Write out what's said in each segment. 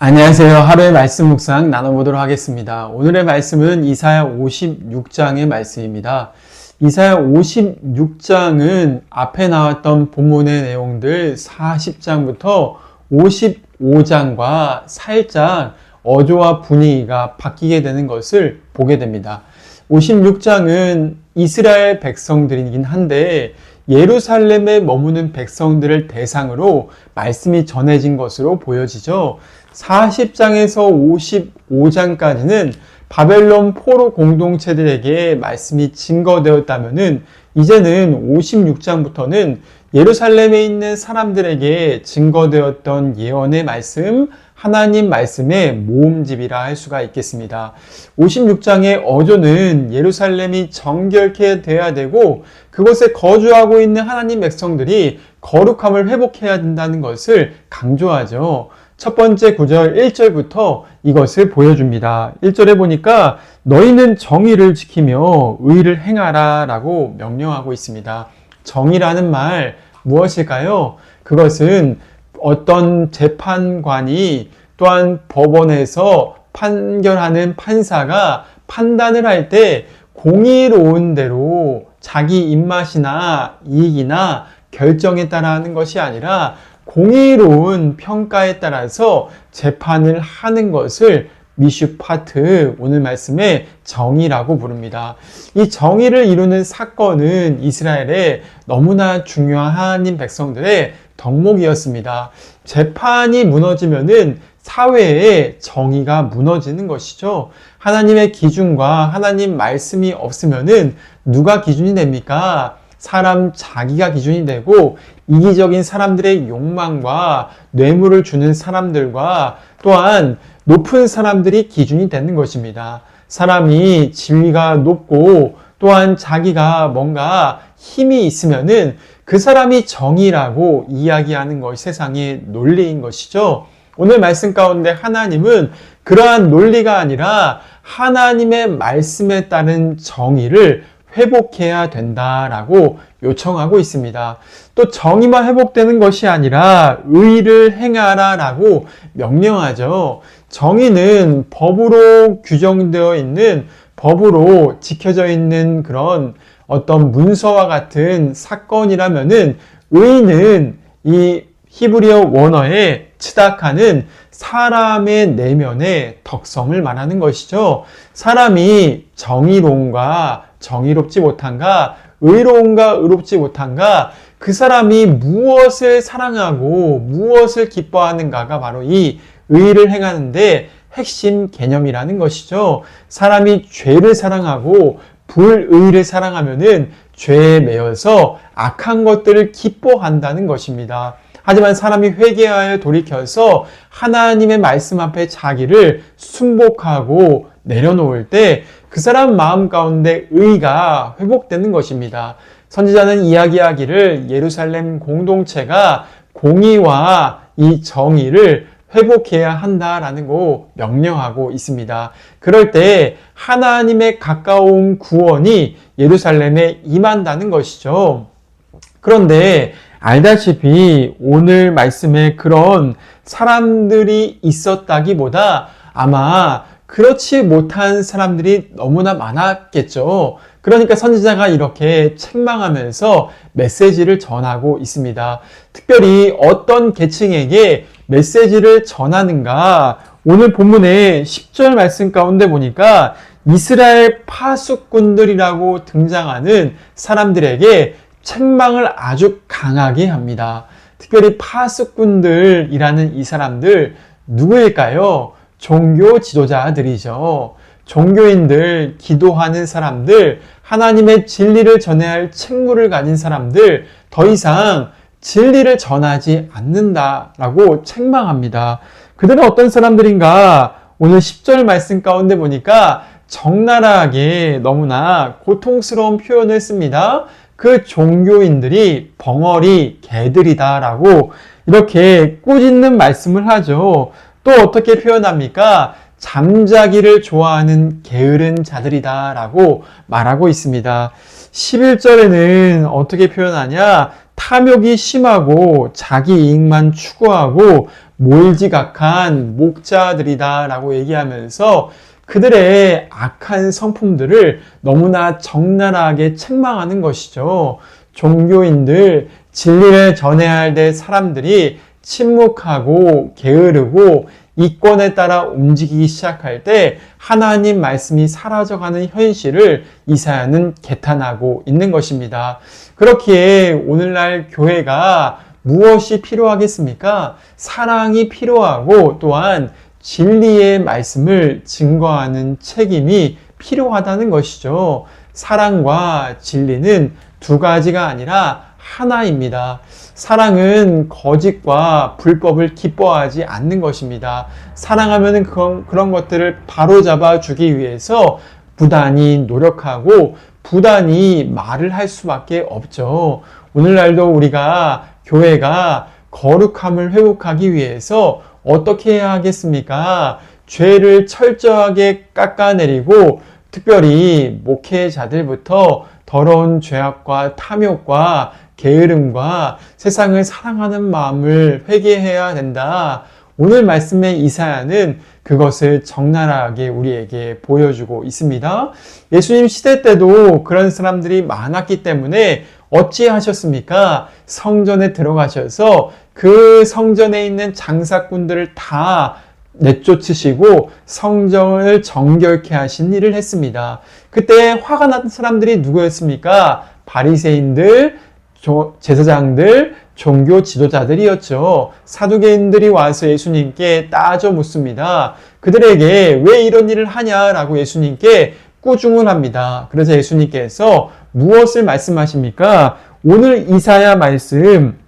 안녕하세요. 하루의 말씀 묵상 나눠보도록 하겠습니다. 오늘의 말씀은 이사야 56장의 말씀입니다. 이사야 56장은 앞에 나왔던 본문의 내용들 40장부터 55장과 살짝 어조와 분위기가 바뀌게 되는 것을 보게 됩니다. 56장은 이스라엘 백성들이긴 한데 예루살렘에 머무는 백성들을 대상으로 말씀이 전해진 것으로 보여지죠. 40장에서 55장까지는 바벨론 포로 공동체들에게 말씀이 증거되었다면은 이제는 56장부터는 예루살렘에 있는 사람들에게 증거되었던 예언의 말씀, 하나님 말씀의 모음집이라 할 수가 있겠습니다. 56장의 어조는 예루살렘이 정결케 되어야 되고 그곳에 거주하고 있는 하나님 백성들이 거룩함을 회복해야 된다는 것을 강조하죠. 첫 번째 구절 1절부터 이것을 보여줍니다. 1절에 보니까 너희는 정의를 지키며 의를 행하라 라고 명령하고 있습니다. 정의라는 말 무엇일까요? 그것은 어떤 재판관이 또한 법원에서 판결하는 판사가 판단을 할 때 공의로운 대로 자기 입맛이나 이익이나 결정에 따라 하는 것이 아니라 공의로운 평가에 따라서 재판을 하는 것을 미슈파트, 오늘 말씀의 정의라고 부릅니다. 이 정의를 이루는 사건은 이스라엘의 너무나 중요한 하나님 백성들의 덕목이었습니다. 재판이 무너지면은 사회의 정의가 무너지는 것이죠. 하나님의 기준과 하나님 말씀이 없으면은 누가 기준이 됩니까? 사람 자기가 기준이 되고 이기적인 사람들의 욕망과 뇌물을 주는 사람들과 또한 높은 사람들이 기준이 되는 것입니다. 사람이 지위가 높고 또한 자기가 뭔가 힘이 있으면은 그 사람이 정의라고 이야기하는 것이 세상의 논리인 것이죠. 오늘 말씀 가운데 하나님은 그러한 논리가 아니라 하나님의 말씀에 따른 정의를 회복해야 된다라고 요청하고 있습니다. 또 정의만 회복되는 것이 아니라 의를 행하라 라고 명령하죠. 정의는 법으로 규정되어 있는, 법으로 지켜져 있는 그런 어떤 문서와 같은 사건이라면은 의는 이 히브리어 원어에 츠다카는 사람의 내면의 덕성을 말하는 것이죠. 사람이 정의로운가 정의롭지 못한가, 의로운가 의롭지 못한가, 그 사람이 무엇을 사랑하고 무엇을 기뻐하는가가 바로 이 의를 행하는데 핵심 개념이라는 것이죠. 사람이 죄를 사랑하고 불의를 사랑하면은 죄에 매여서 악한 것들을 기뻐한다는 것입니다. 하지만 사람이 회개하여 돌이켜서 하나님의 말씀 앞에 자기를 순복하고 내려놓을 때 그 사람 마음 가운데 의가 회복되는 것입니다. 선지자는 이야기하기를 예루살렘 공동체가 공의와 이 정의를 회복해야 한다라는 거 명령하고 있습니다. 그럴 때 하나님의 가까운 구원이 예루살렘에 임한다는 것이죠. 그런데 알다시피 오늘 말씀에 그런 사람들이 있었다기보다 아마 그렇지 못한 사람들이 너무나 많았겠죠. 그러니까 선지자가 이렇게 책망하면서 메시지를 전하고 있습니다. 특별히 어떤 계층에게 메시지를 전하는가? 오늘 본문의 10절 말씀 가운데 보니까 이스라엘 파수꾼들이라고 등장하는 사람들에게 책망을 아주 강하게 합니다. 특별히 파수꾼들이라는 이 사람들 누구일까요? 종교 지도자들이죠. 종교인들, 기도하는 사람들, 하나님의 진리를 전해야 할 책무를 가진 사람들, 더 이상 진리를 전하지 않는다라고 책망합니다. 그들은 어떤 사람들인가? 오늘 10절 말씀 가운데 보니까 적나라하게 너무나 고통스러운 표현을 씁니다. 그 종교인들이 벙어리 개들이다라고 이렇게 꾸짖는 말씀을 하죠. 또 어떻게 표현합니까? 잠자기를 좋아하는 게으른 자들이다 라고 말하고 있습니다. 11절에는 어떻게 표현하냐? 탐욕이 심하고 자기 이익만 추구하고 몰지각한 목자들이다라고 얘기하면서 그들의 악한 성품들을 너무나 적나라하게 책망하는 것이죠. 종교인들, 진리를 전해야 할 때 사람들이 침묵하고 게으르고 이권에 따라 움직이기 시작할 때 하나님 말씀이 사라져가는 현실을 이사야는 개탄하고 있는 것입니다. 그렇기에 오늘날 교회가 무엇이 필요하겠습니까? 사랑이 필요하고 또한 진리의 말씀을 증거하는 책임이 필요하다는 것이죠. 사랑과 진리는 두 가지가 아니라 하나입니다. 사랑은 거짓과 불법을 기뻐하지 않는 것입니다. 사랑하면 그런 것들을 바로잡아 주기 위해서 부단히 노력하고 부단히 말을 할 수밖에 없죠. 오늘날도 우리가 교회가 거룩함을 회복하기 위해서 어떻게 해야 하겠습니까? 죄를 철저하게 깎아내리고 특별히 목회자들부터 더러운 죄악과 탐욕과 게으름과 세상을 사랑하는 마음을 회개해야 된다. 오늘 말씀의 이사야는 그것을 적나라하게 우리에게 보여주고 있습니다. 예수님 시대 때도 그런 사람들이 많았기 때문에 어찌하셨습니까? 성전에 들어가셔서 그 성전에 있는 장사꾼들을 다 내쫓으시고 성전을 정결케 하신 일을 했습니다. 그때 화가 난 사람들이 누구였습니까? 바리새인들, 제사장들, 종교 지도자들이었죠. 사두개인들이 와서 예수님께 따져 묻습니다. 그들에게 왜 이런 일을 하냐라고 예수님께 꾸중을 합니다. 그래서 예수님께서 무엇을 말씀하십니까? 오늘 이사야 말씀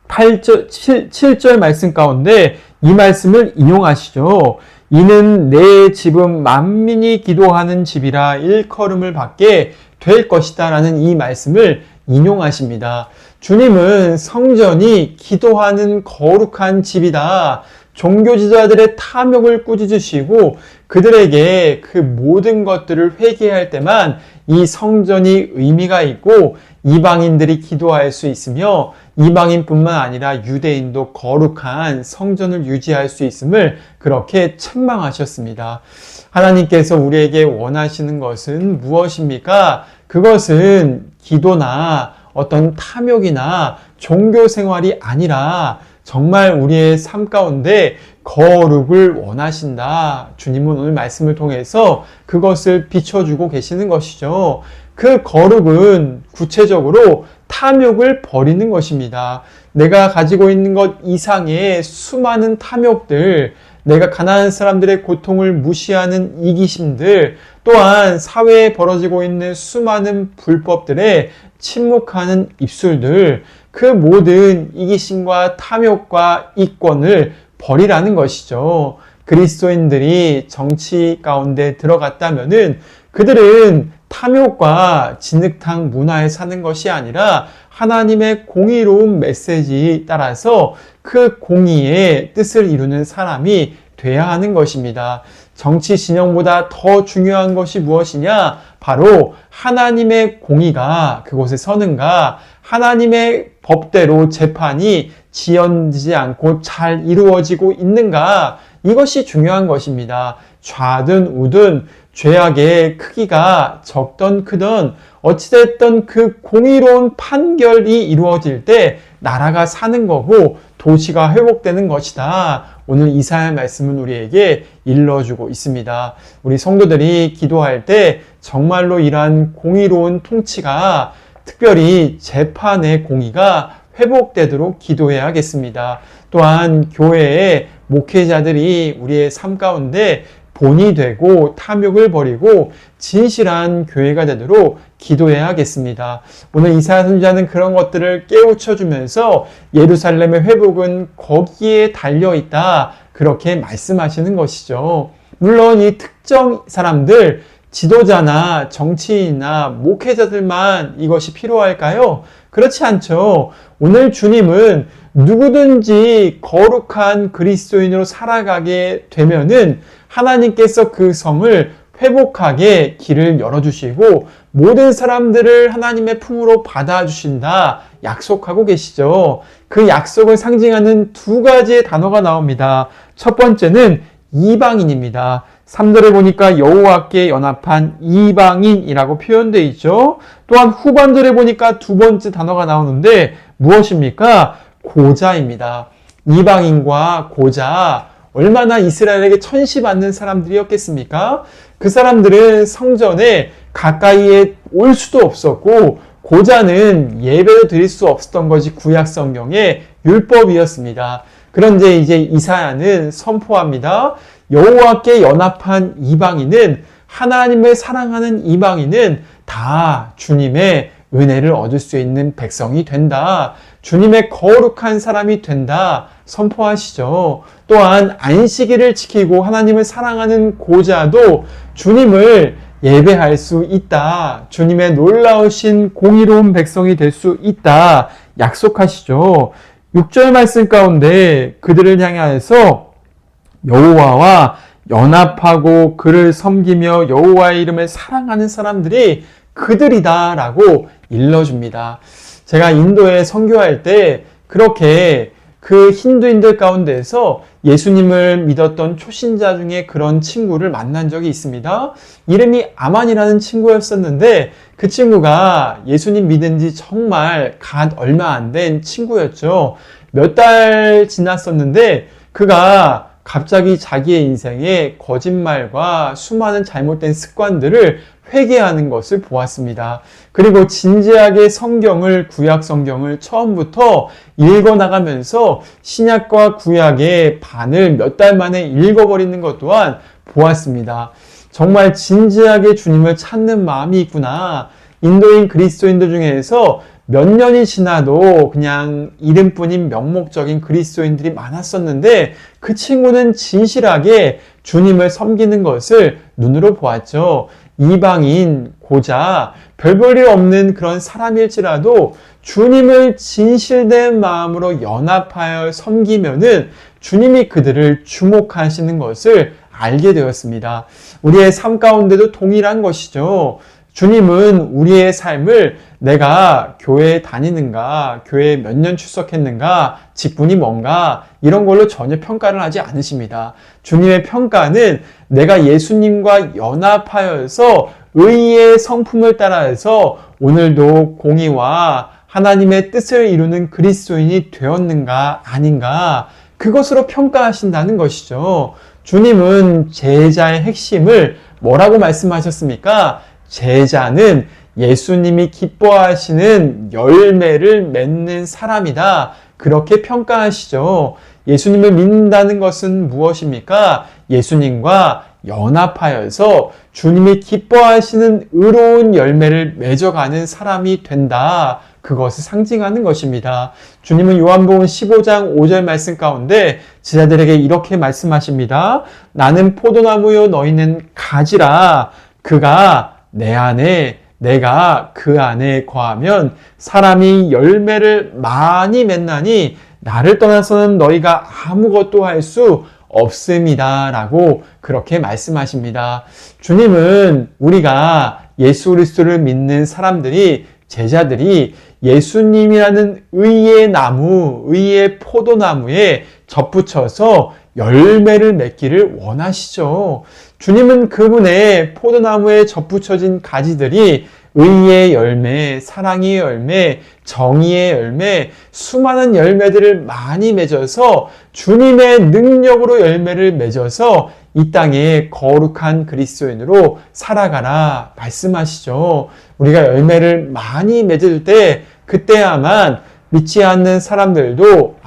7절 말씀 가운데 이 말씀을 인용하시죠. 이는 내 집은 만민이 기도하는 집이라 일컬음을 받게 될 것이다 라는 이 말씀을 인용하십니다. 주님은 성전이 기도하는 거룩한 집이다. 종교지도자들의 탐욕을 꾸짖으시고 그들에게 그 모든 것들을 회개할 때만 이 성전이 의미가 있고 이방인들이 기도할 수 있으며 이방인뿐만 아니라 유대인도 거룩한 성전을 유지할 수 있음을 그렇게 책망하셨습니다. 하나님께서 우리에게 원하시는 것은 무엇입니까? 그것은 기도나 어떤 탐욕이나 종교 생활이 아니라 정말 우리의 삶 가운데 거룩을 원하신다. 주님은 오늘 말씀을 통해서 그것을 비춰주고 계시는 것이죠. 그 거룩은 구체적으로 탐욕을 버리는 것입니다. 내가 가지고 있는 것 이상의 수많은 탐욕들, 내가 가난한 사람들의 고통을 무시하는 이기심들, 또한 사회에 벌어지고 있는 수많은 불법들에 침묵하는 입술들, 그 모든 이기심과 탐욕과 이권을 버리라는 것이죠. 그리스도인들이 정치 가운데 들어갔다면은 그들은 탐욕과 진흙탕 문화에 사는 것이 아니라 하나님의 공의로운 메시지에 따라서 그 공의의 뜻을 이루는 사람이 돼야 하는 것입니다. 정치 진영보다 더 중요한 것이 무엇이냐? 바로 하나님의 공의가 그곳에 서는가, 하나님의 법대로 재판이 지연되지 않고 잘 이루어지고 있는가, 이것이 중요한 것입니다. 좌든 우든 죄악의 크기가 적던 크던 어찌됐든 그 공의로운 판결이 이루어질 때 나라가 사는 거고 도시가 회복되는 것이다. 오늘 이사야 말씀은 우리에게 일러주고 있습니다. 우리 성도들이 기도할 때 정말로 이러한 공의로운 통치가, 특별히 재판의 공의가 회복되도록 기도해야겠습니다. 또한 교회의 목회자들이 우리의 삶 가운데 본이 되고 탐욕을 버리고 진실한 교회가 되도록 기도해야겠습니다. 오늘 이사야 선지자는 그런 것들을 깨우쳐 주면서 예루살렘의 회복은 거기에 달려 있다, 그렇게 말씀하시는 것이죠. 물론 이 특정 사람들, 지도자나 정치인이나 목회자들만 이것이 필요할까요? 그렇지 않죠. 오늘 주님은 누구든지 거룩한 그리스도인으로 살아가게 되면은 하나님께서 그 성을 회복하게 길을 열어주시고 모든 사람들을 하나님의 품으로 받아주신다. 약속하고 계시죠. 그 약속을 상징하는 두 가지의 단어가 나옵니다. 첫 번째는 이방인입니다. 3절에 보니까 여호와께 연합한 이방인이라고 표현되어 있죠. 또한 후반절에 보니까 두 번째 단어가 나오는데 무엇입니까? 고자입니다. 이방인과 고자, 얼마나 이스라엘에게 천시받는 사람들이었겠습니까? 그 사람들은 성전에 가까이에 올 수도 없었고 고자는 예배도 드릴 수 없었던 것이 구약 성경의 율법이었습니다. 그런데 이제 이사야는 선포합니다. 여호와께 연합한 이방인은, 하나님을 사랑하는 이방인은 다 주님의 은혜를 얻을 수 있는 백성이 된다. 주님의 거룩한 사람이 된다. 선포하시죠. 또한 안식일을 지키고 하나님을 사랑하는 고자도 주님을 예배할 수 있다. 주님의 놀라우신 공의로운 백성이 될 수 있다. 약속하시죠. 6절 말씀 가운데 그들을 향하여서 여호와와 연합하고 그를 섬기며 여호와의 이름을 사랑하는 사람들이 그들이다 라고 일러줍니다. 제가 인도에 선교할 때 그렇게 그 힌두인들 가운데에서 예수님을 믿었던 초신자 중에 그런 친구를 만난 적이 있습니다. 이름이 아만이라는 친구였었는데 그 친구가 예수님 믿은 지 정말 갓 얼마 안 된 친구였죠. 몇 달 지났었는데 그가 갑자기 자기의 인생에 거짓말과 수많은 잘못된 습관들을 회개하는 것을 보았습니다. 그리고 진지하게 구약 성경을 처음부터 읽어나가면서 신약과 구약의 반을 몇 달 만에 읽어버리는 것 또한 보았습니다. 정말 진지하게 주님을 찾는 마음이 있구나. 인도인 그리스도인들 중에서 몇 년이 지나도 그냥 이름뿐인 명목적인 그리스도인들이 많았었는데 그 친구는 진실하게 주님을 섬기는 것을 눈으로 보았죠. 이방인, 고자, 별 볼 일 없는 그런 사람일지라도 주님을 진실된 마음으로 연합하여 섬기면은 주님이 그들을 주목하시는 것을 알게 되었습니다. 우리의 삶 가운데도 동일한 것이죠. 주님은 우리의 삶을 내가 교회에 다니는가, 교회에 몇 년 출석했는가, 직분이 뭔가 이런 걸로 전혀 평가를 하지 않으십니다. 주님의 평가는 내가 예수님과 연합하여서 의의 성품을 따라서 오늘도 공의와 하나님의 뜻을 이루는 그리스도인이 되었는가 아닌가, 그것으로 평가하신다는 것이죠. 주님은 제자의 핵심을 뭐라고 말씀하셨습니까? 제자는 예수님이 기뻐하시는 열매를 맺는 사람이다. 그렇게 평가하시죠. 예수님을 믿는다는 것은 무엇입니까? 예수님과 연합하여서 주님이 기뻐하시는 의로운 열매를 맺어가는 사람이 된다. 그것을 상징하는 것입니다. 주님은 요한복음 15장 5절 말씀 가운데 제자들에게 이렇게 말씀하십니다. 나는 포도나무요 너희는 가지라. 그가 내 안에 내가 그 안에 거하면 사람이 열매를 많이 맺나니 나를 떠나서는 너희가 아무것도 할 수 없습니다. 라고 그렇게 말씀하십니다. 주님은 우리가 예수 그리스도를 믿는 사람들이, 제자들이 예수님이라는 의의 나무, 의의 포도나무에 접붙여서 열매를 맺기를 원하시죠. 주님은 그분의 포도나무에 접붙여진 가지들이 의의 열매, 사랑의 열매, 정의의 열매, 수많은 열매들을 많이 맺어서 주님의 능력으로 열매를 맺어서 이 땅에 거룩한 그리스도인으로 살아가라 말씀하시죠. 우리가 열매를 많이 맺을 때 그때야만 믿지 않는 사람들도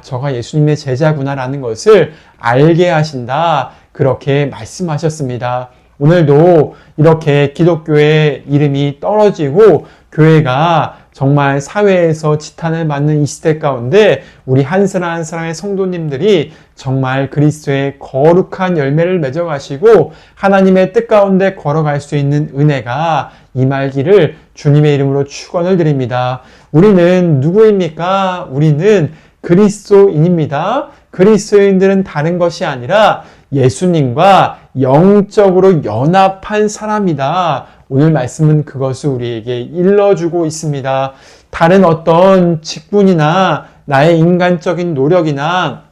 저가 예수님의 제자구나라는 것을 알게 하신다. 그렇게 말씀하셨습니다. 오늘도 이렇게 기독교의 이름이 떨어지고 교회가 정말 사회에서 지탄을 받는 이 시대 가운데 우리 한 사람 한 사람의 성도님들이 정말 그리스도의 거룩한 열매를 맺어가시고 하나님의 뜻 가운데 걸어갈 수 있는 은혜가 임하기를 주님의 이름으로 축원을 드립니다. 우리는 누구입니까? 우리는 그리스도인입니다. 그리스도인들은 다른 것이 아니라 예수님과 영적으로 연합한 사람이다. 오늘 말씀은 그것을 우리에게 일러주고 있습니다. 다른 어떤 직분이나 나의 인간적인 노력이나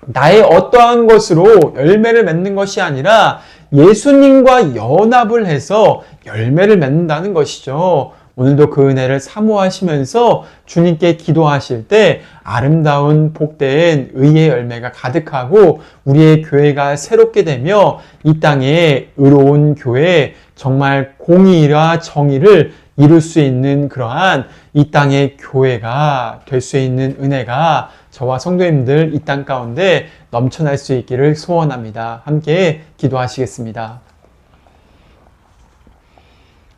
나의 어떠한 것으로 열매를 맺는 것이 아니라 예수님과 연합을 해서 열매를 맺는다는 것이죠. 오늘도 그 은혜를 사모하시면서 주님께 기도하실 때 아름다운 복된 의의 열매가 가득하고 우리의 교회가 새롭게 되며 이 땅에 의로운 교회, 정말 공의와 정의를 이룰 수 있는 그러한 이 땅의 교회가 될 수 있는 은혜가 저와 성도님들 이 땅 가운데 넘쳐날 수 있기를 소원합니다. 함께 기도하시겠습니다.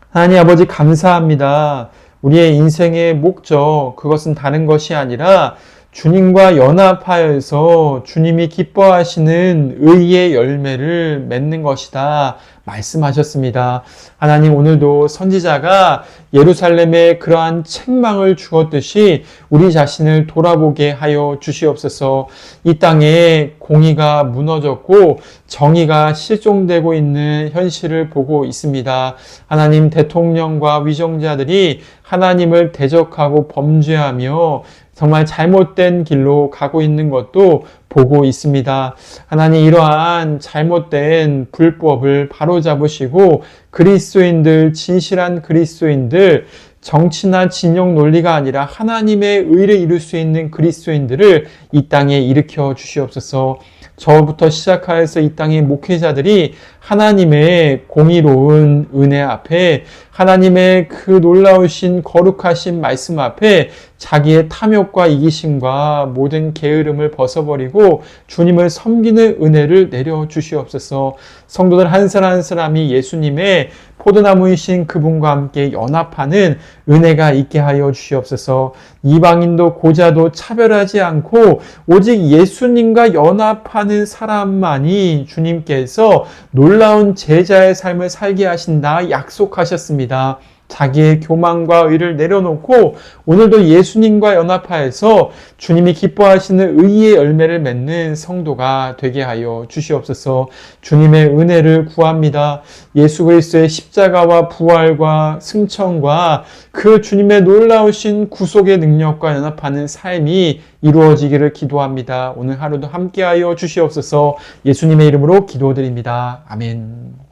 하나님 아버지 감사합니다. 우리의 인생의 목적, 그것은 다른 것이 아니라 주님과 연합하여서 주님이 기뻐하시는 의의 열매를 맺는 것이다 말씀하셨습니다. 하나님, 오늘도 선지자가 예루살렘에 그러한 책망을 주었듯이 우리 자신을 돌아보게 하여 주시옵소서. 이 땅에 공의가 무너졌고 정의가 실종되고 있는 현실을 보고 있습니다. 하나님, 대통령과 위정자들이 하나님을 대적하고 범죄하며 정말 잘못된 길로 가고 있는 것도 보고 있습니다. 하나님, 이러한 잘못된 불법을 바로잡으시고 그리스도인들, 진실한 그리스도인들, 정치나 진영 논리가 아니라 하나님의 의를 이룰 수 있는 그리스도인들을 이 땅에 일으켜 주시옵소서. 저부터 시작하여서 이 땅의 목회자들이 하나님의 공의로운 은혜 앞에, 하나님의 그 놀라우신 거룩하신 말씀 앞에 자기의 탐욕과 이기심과 모든 게으름을 벗어버리고 주님을 섬기는 은혜를 내려주시옵소서. 성도들 한 사람 한 사람이 예수님의 포도나무이신 그분과 함께 연합하는 은혜가 있게 하여 주시옵소서. 이방인도 고자도 차별하지 않고 오직 예수님과 연합하는 사람만이 주님께서 놀라운 제자의 삶을 살게 하신다 약속하셨습니다. 자기의 교만과 의를 내려놓고 오늘도 예수님과 연합하여서 주님이 기뻐하시는 의의 열매를 맺는 성도가 되게 하여 주시옵소서. 주님의 은혜를 구합니다. 예수 그리스도의 십자가와 부활과 승천과 그 주님의 놀라우신 구속의 능력과 연합하는 삶이 이루어지기를 기도합니다. 오늘 하루도 함께하여 주시옵소서. 예수님의 이름으로 기도드립니다. 아멘.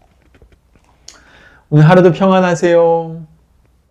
오늘 하루도 평안하세요.